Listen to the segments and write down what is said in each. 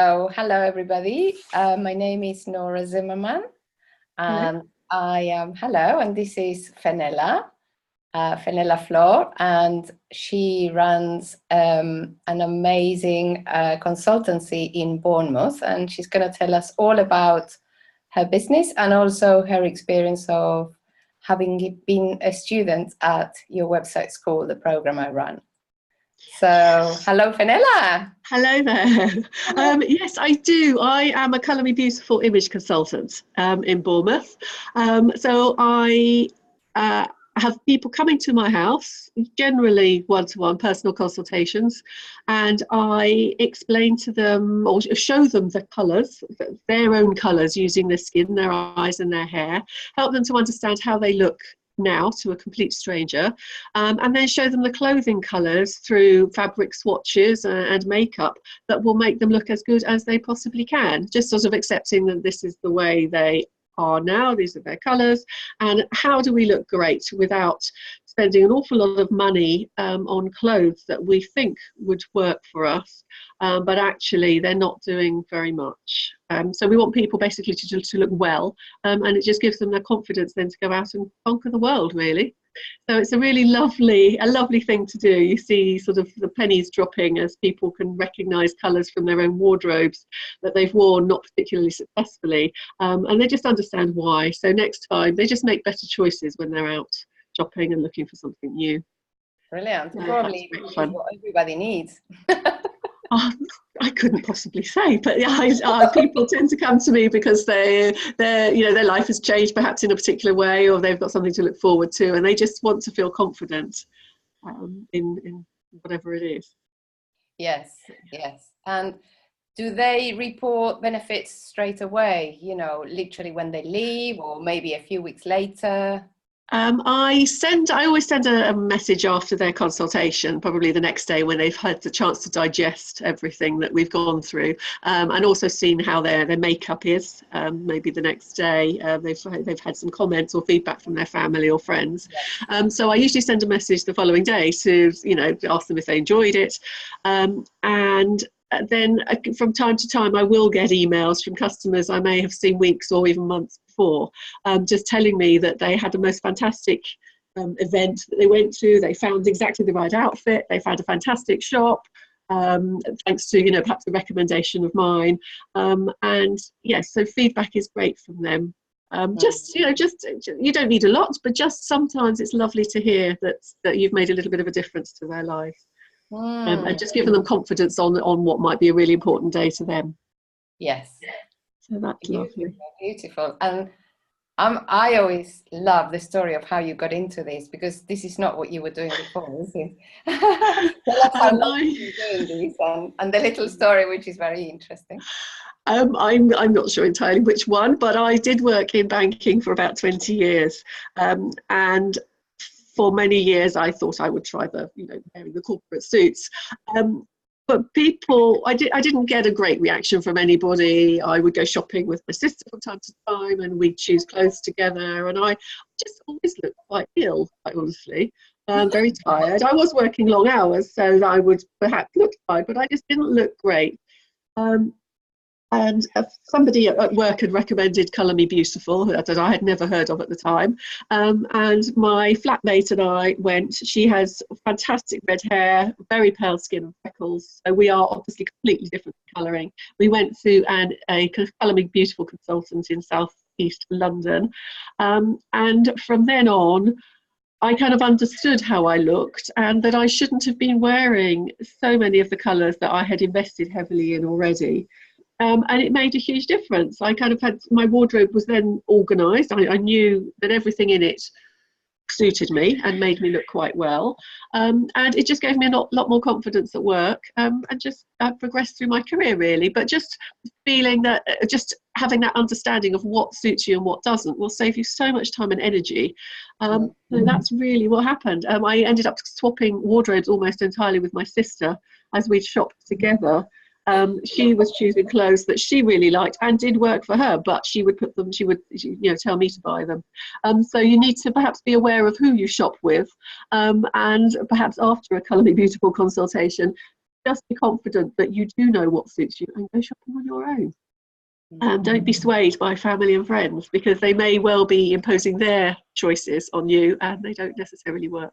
So, hello everybody. My name is Nora Zimmerman, and and this is Fennella, Fennella Flor, and she runs an amazing consultancy in Bournemouth, and she's going to tell us all about her business and also her experience of having been a student at your website school, the program I run. So, hello, Fennella. Hello there. Yes, I do. I am a Colour Me Beautiful image consultant in Bournemouth. So I have people coming to my house, generally one-to-one personal consultations, and I explain to them or show them the colours, their own colours, using their skin, their eyes and their hair, help them to understand how they look now to a complete stranger, and then show them the clothing colours through fabric swatches and makeup that will make them look as good as they possibly can, just sort of accepting that this is the way they are now, these are their colours, and how do we look great without spending an awful lot of money on clothes that we think would work for us, but actually they're not doing very much. So we want people basically to look well, and it just gives them the confidence then to go out and conquer the world, really. So it's a really lovely thing to do. You see sort of the pennies dropping as people can recognise colours from their own wardrobes that they've worn not particularly successfully, and they just understand why. So next time they just make better choices when they're out shopping and looking for something new. Brilliant. Probably what everybody needs. I couldn't possibly say, but people tend to come to me because their life has changed perhaps in a particular way, or they've got something to look forward to, and they just want to feel confident in whatever it is. Yes. And do they report benefits straight away? Literally when they leave, or maybe a few weeks later? I always send a message after their consultation, probably the next day when they've had the chance to digest everything that we've gone through, and also seen how their makeup is. Maybe the next day they've had some comments or feedback from their family or friends. So I usually send a message the following day to ask them if they enjoyed it, and then from time to time I will get emails from customers I may have seen weeks or even months before, just telling me that they had the most fantastic event that they went to. They found exactly the right outfit, they found a fantastic shop, thanks to perhaps a recommendation of mine, and yes, so feedback is great from them. You don't need a lot, but just sometimes it's lovely to hear that you've made a little bit of a difference to their life. And just giving them confidence on what might be a really important day to them. Yes. So that's lovely. Beautiful. And I always love the story of how you got into this, because this is not what you were doing before, is it? Tell us how long you've been doing this, and the little story, which is very interesting. I'm not sure entirely which one, but I did work in banking for about 20 years, and for many years I thought I would try wearing the corporate suits, but I didn't get a great reaction from anybody. I would go shopping with my sister from time to time, and we'd choose clothes together, and I just always looked quite ill, quite honestly, very tired. I was working long hours, so that I would perhaps look tired, but I just didn't look great. And somebody at work had recommended Colour Me Beautiful, that I had never heard of at the time. And my flatmate and I went. She has fantastic red hair, very pale skin and freckles. So we are obviously completely different colouring. We went to a Colour Me Beautiful consultant in South East London. And from then on, I kind of understood how I looked, and that I shouldn't have been wearing so many of the colours that I had invested heavily in already. And it made a huge difference. I kind of had, my wardrobe was then organised. I knew that everything in it suited me and made me look quite well. And it just gave me a lot more confidence at work, and just progressed through my career, really. But just feeling that, just having that understanding of what suits you and what doesn't will save you so much time and energy. So that's really what happened. I ended up swapping wardrobes almost entirely with my sister as we'd shopped together. She was choosing clothes that she really liked and did work for her, but she would tell me to buy them. So you need to perhaps be aware of who you shop with, and perhaps after a Colour Me Beautiful consultation, just be confident that you do know what suits you and go shopping on your own. Don't be swayed by family and friends, because they may well be imposing their choices on you and they don't necessarily work.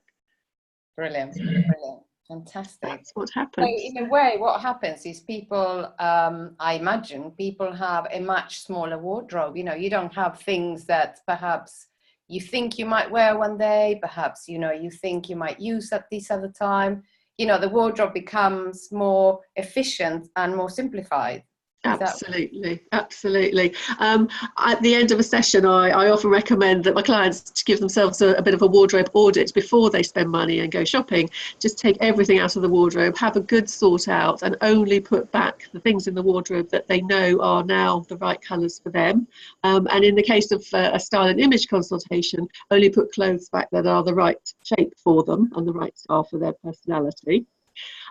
Brilliant, brilliant, fantastic. That's what happens. So in a way, what happens is people, I imagine, people have a much smaller wardrobe. You know, you don't have things that perhaps you think you might wear one day, perhaps, you know, you think you might use at this other time. You know, the wardrobe becomes more efficient and more simplified. Absolutely, absolutely. At the end of a session, I often recommend that my clients to give themselves a bit of a wardrobe audit before they spend money and go shopping. Just take everything out of the wardrobe, have a good sort out, and only put back the things in the wardrobe that they know are now the right colours for them. And in the case of a style and image consultation, only put clothes back that are the right shape for them and the right style for their personality.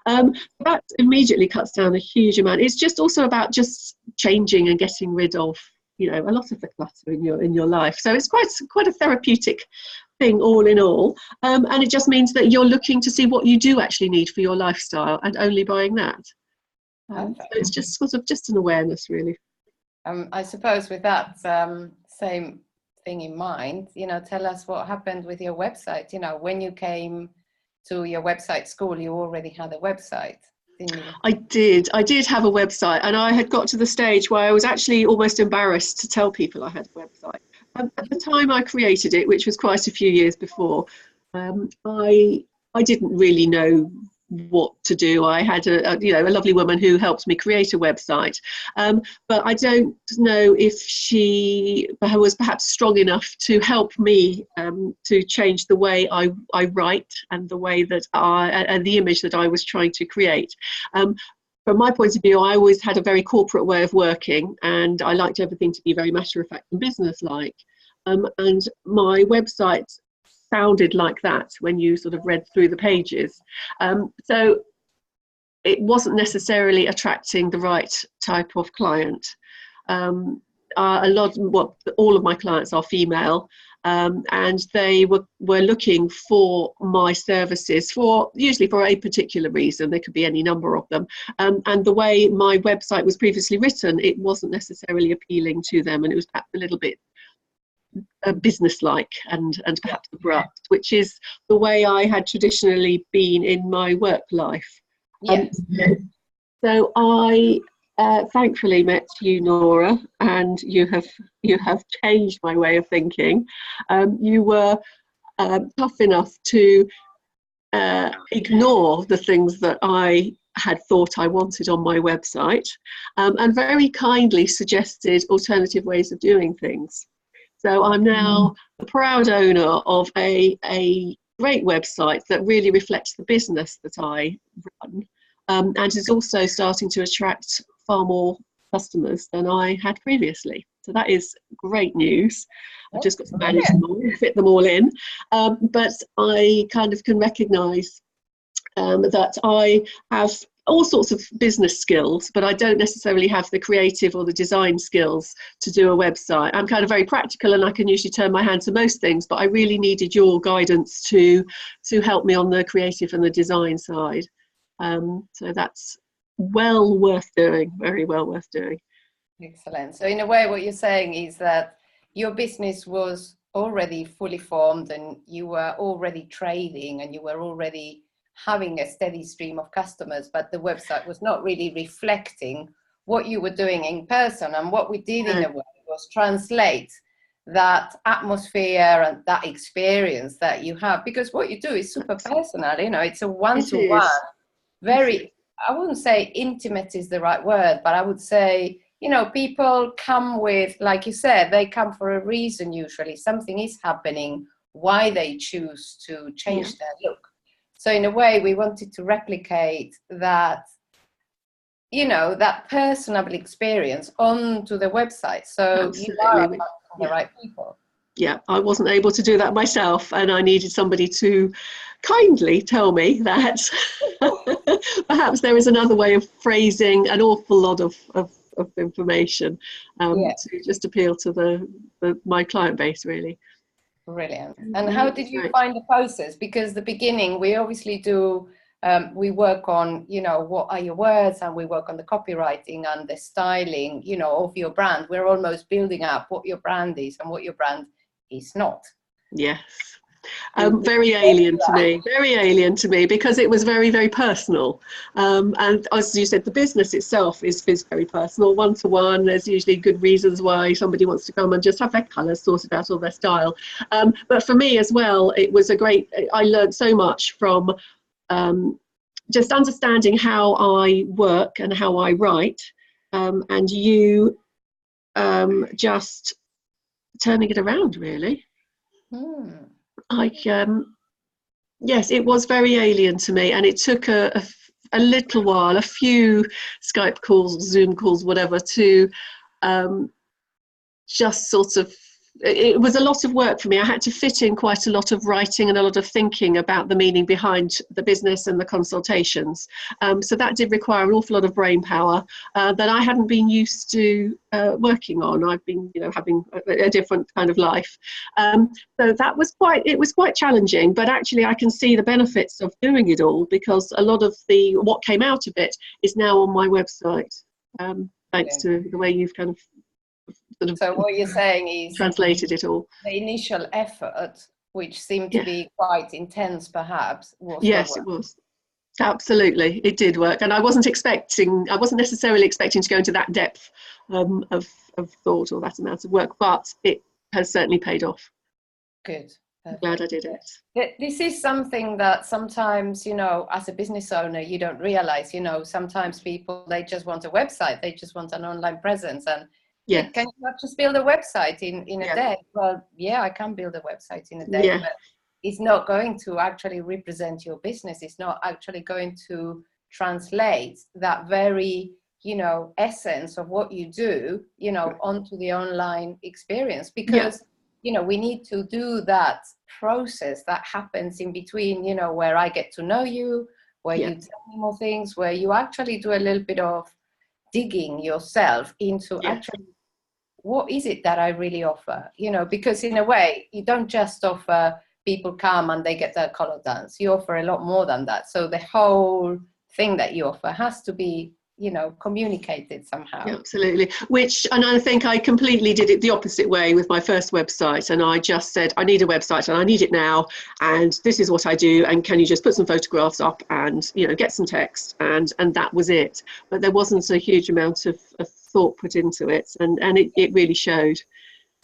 That immediately cuts down a huge amount. It's just also about just changing and getting rid of, you know, a lot of the clutter in your life. So it's quite a therapeutic thing all in all. And it just means that you're looking to see what you do actually need for your lifestyle and only buying that. So it's just sort of just an awareness, really. I suppose with that same thing in mind, you know, tell us what happened with your website. You know, when you came to your website school, you already had a website, didn't you? I did have a website, and I had got to the stage where I was actually almost embarrassed to tell people I had a website. At the time I created it, which was quite a few years before, I didn't really know what to do. I had a lovely woman who helped me create a website, but I don't know if she was perhaps strong enough to help me to change the way I write and the way that and the image that I was trying to create. From my point of view, I always had a very corporate way of working, and I liked everything to be very matter-of-fact and business-like. And my website sounded like that when you sort of read through the pages. So it wasn't necessarily attracting the right type of client. All of my clients are female, and they were looking for my services usually for a particular reason. There could be any number of them. And the way my website was previously written, it wasn't necessarily appealing to them, and it was perhaps a little bit businesslike and perhaps abrupt, which is the way I had traditionally been in my work life. So I thankfully met you, Nora, and you have changed my way of thinking. You were tough enough to ignore the things that I had thought I wanted on my website, and very kindly suggested alternative ways of doing things. So I'm now the proud owner of a great website that really reflects the business that I run, and is also starting to attract far more customers than I had previously. So that is great news. I've just got to manage them all, fit them all in. But I kind of can recognise that I have all sorts of business skills, but I don't necessarily have the creative or the design skills to do a website. I'm kind of very practical, and I can usually turn my hand to most things, but I really needed your guidance to help me on the creative and the design side. So that's well worth doing, very well worth doing. Excellent. So in a way, what you're saying is that your business was already fully formed, and you were already trading, and you were already having a steady stream of customers, but the website was not really reflecting what you were doing in person. And what we did in a way was translate that atmosphere and that experience that you have, because what you do is super personal, you know, it's a one-to-one, very, I wouldn't say intimate is the right word, but I would say, you know, people come with, like you said, they come for a reason usually. Something is happening, why they choose to change their look. So in a way, we wanted to replicate that, you know, that personal experience onto the website. So you are the right people. Yeah, I wasn't able to do that myself, and I needed somebody to kindly tell me that perhaps there is another way of phrasing an awful lot of information to just appeal to my client base, really. Brilliant. And how did you find the process? Because the beginning, we obviously do we work on, you know, what are your words, and we work on the copywriting and the styling, you know, of your brand. We're almost building up what your brand is and what your brand is not. Yes. Very alien to me, because it was very, very personal. And as you said, the business itself is very personal, one-to-one. There's usually good reasons why somebody wants to come and just have their colours sorted out or their style. But for me as well, it was I learned so much from just understanding how I work and how I write, and you just turning it around, really. Yes, it was very alien to me, and it took a little while, a few Skype calls, Zoom calls, whatever, to just sort of, it was a lot of work for me. I had to fit in quite a lot of writing and a lot of thinking about the meaning behind the business and the consultations. So that did require an awful lot of brain power that I hadn't been used to working on. I've been, you know, having a different kind of life. So that was quite challenging, but actually I can see the benefits of doing it all, because a lot of what came out of it is now on my website, thanks to the way you've kind of so what you're saying is translated it all. The initial effort, which seemed to be quite intense, perhaps, was it was. Absolutely, it did work, and I wasn't necessarily expecting to go into that depth of thought or that amount of work, but it has certainly paid off. Good. I'm glad I did it. This is something that sometimes, you know, as a business owner, you don't realize. You know, sometimes people, they just want a website, they just want an online presence, and yes. Can you not just build a website in a day? Well, yeah, I can build a website in a day, but it's not going to actually represent your business. It's not actually going to translate that very, you know, essence of what you do, you know, onto the online experience, because, you know, we need to do that process that happens in between, you know, where I get to know you, where you tell me more things, where you actually do a little bit of digging yourself into actually what is it that I really offer, you know, because in a way you don't just offer people come and they get their color dance. You offer a lot more than that. So the whole thing that you offer has to be, you know, communicated somehow. Yeah, absolutely. And I think I completely did it the opposite way with my first website, and I just said, I need a website and I need it now, and this is what I do, and can you just put some photographs up and, you know, get some text, and that was it. But there wasn't a huge amount of thought put into it, and it really showed.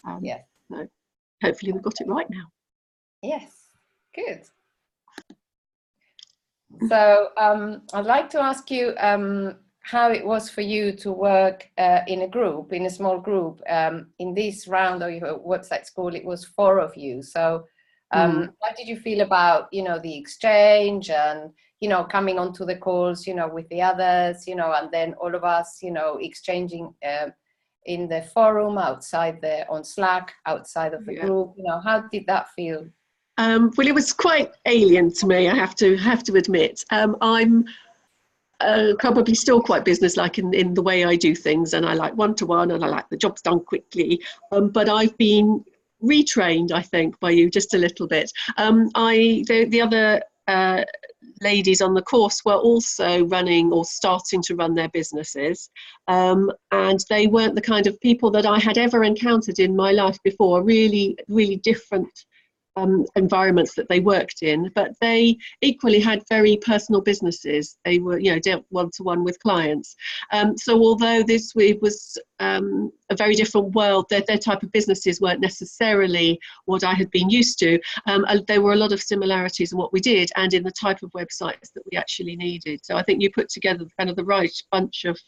So hopefully we've got it right now. Yes, good. So I'd like to ask you how it was for you to work in a small group. In this round of your website school, it was 4 of you. So how did you feel about, you know, the exchange and, you know, coming onto the calls, you know, with the others, you know, and then all of us, you know, exchanging in the forum outside on Slack, outside of the group, you know, how did that feel? Well, it was quite alien to me, I have to admit. I'm probably still quite businesslike in the way I do things, and I like one-to-one, and I like the jobs done quickly. But I've been retrained, I think, by you just a little bit. The other ladies on the course were also running or starting to run their businesses, and they weren't the kind of people that I had ever encountered in my life before. Really, really different environments that they worked in, but they equally had very personal businesses. They were, you know, dealt one-to-one with clients. So although this was a very different world, their type of businesses weren't necessarily what I had been used to. There were a lot of similarities in what we did and in the type of websites that we actually needed. So I think you put together kind of the right bunch of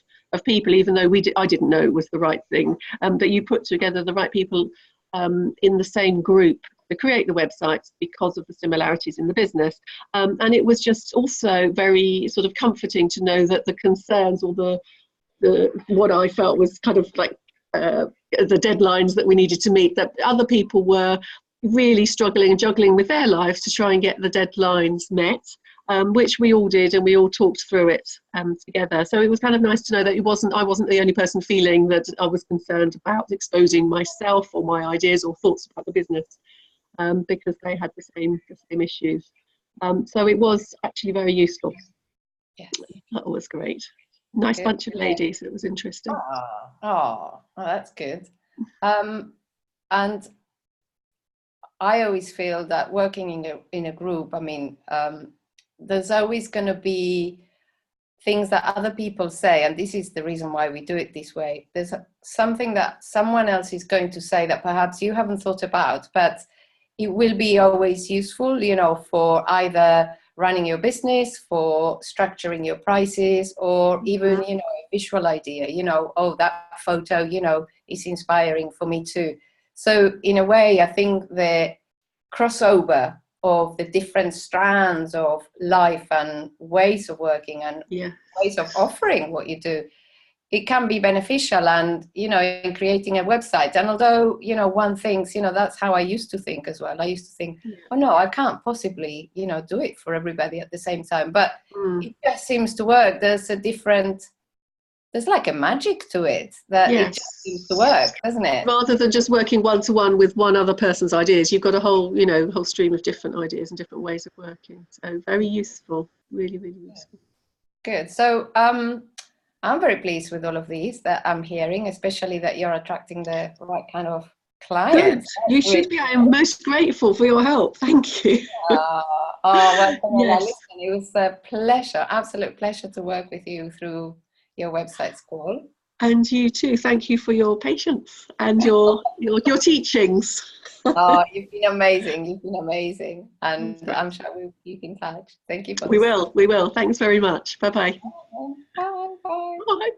people, even though I didn't know it was the right thing, that you put together the right people in the same group to create the websites because of the similarities in the business. And it was just also very sort of comforting to know that the concerns or the what I felt was kind of like the deadlines that we needed to meet, that other people were really struggling and juggling with their lives to try and get the deadlines met, which we all did, and we all talked through it together. So it was kind of nice to know that I wasn't the only person feeling that I was concerned about exposing myself or my ideas or thoughts about the business, because they had the same issues. So it was actually very useful. Yeah. That was great. Nice Good. bunch of ladies. It was interesting. Oh, that's good. And I always feel that working in a group, I mean, there's always going to be things that other people say, and this is the reason why we do it this way. There's something that someone else is going to say that perhaps you haven't thought about, but it will be always useful, you know, for either running your business, for structuring your prices, or even, you know, a visual idea, you know, oh, that photo, you know, is inspiring for me too. So in a way, I think the crossover of the different strands of life and ways of working and ways of offering what you do, it can be beneficial. And, you know, in creating a website, and although, you know, one thinks, you know, that's how I used to think as well. I used to think, oh no, I can't possibly, you know, do it for everybody at the same time, but it just seems to work. There's like a magic to it that it just seems to work, doesn't it? Rather than just working one-to-one with one other person's ideas, you've got a whole, you know, whole stream of different ideas and different ways of working. So very useful, really, really useful. Good. So I'm very pleased with all of these that I'm hearing, especially that you're attracting the right kind of clients. Good. You should be. I am most grateful for your help. Thank you. Well, listen, it was a pleasure, absolute pleasure to work with you through your website school. And you too. Thank you for your patience and your teachings. You've been amazing. You've been amazing. And I'm sure we'll keep in touch. Thank you for We will. Thanks very much. Bye-bye. Bye. Bye. Bye.